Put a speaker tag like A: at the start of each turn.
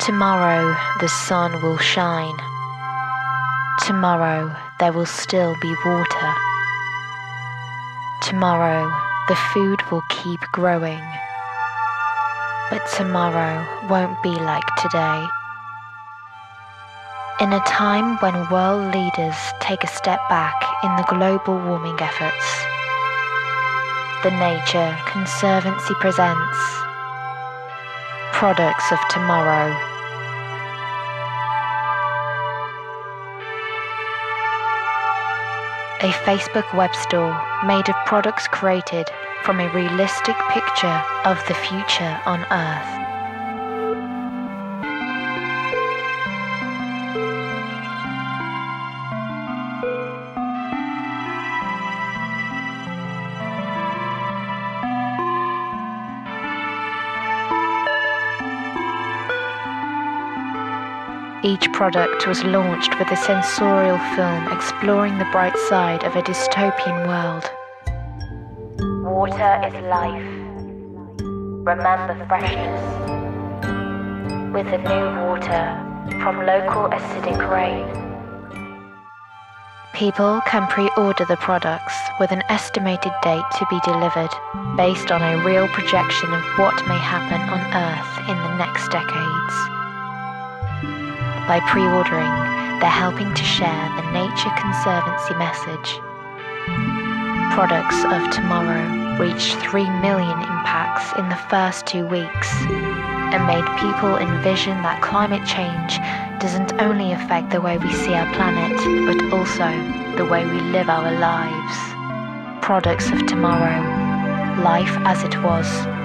A: Tomorrow the sun will shine. Tomorrow there will still be water. Tomorrow the food will keep growing. But tomorrow won't be like today. In a time when world leaders take a step back in the global warming efforts, the Nature Conservancy presents Products of Tomorrow. A Facebook web store made of products created from a realistic picture of the future on Earth. Each product was launched with a sensorial film exploring the bright side of a dystopian world.
B: Water is life. Remember freshness. With the new water from local acidic rain.
A: People can pre-order the products with an estimated date to be delivered based on a real projection of what may happen on Earth in the next decades. By pre-ordering, they're helping to share the Nature Conservancy message. Products of Tomorrow reached 3 million impacts in the first 2 weeks and made people envision that climate change doesn't only affect the way we see our planet, but also the way we live our lives. Products of Tomorrow. Life as it was.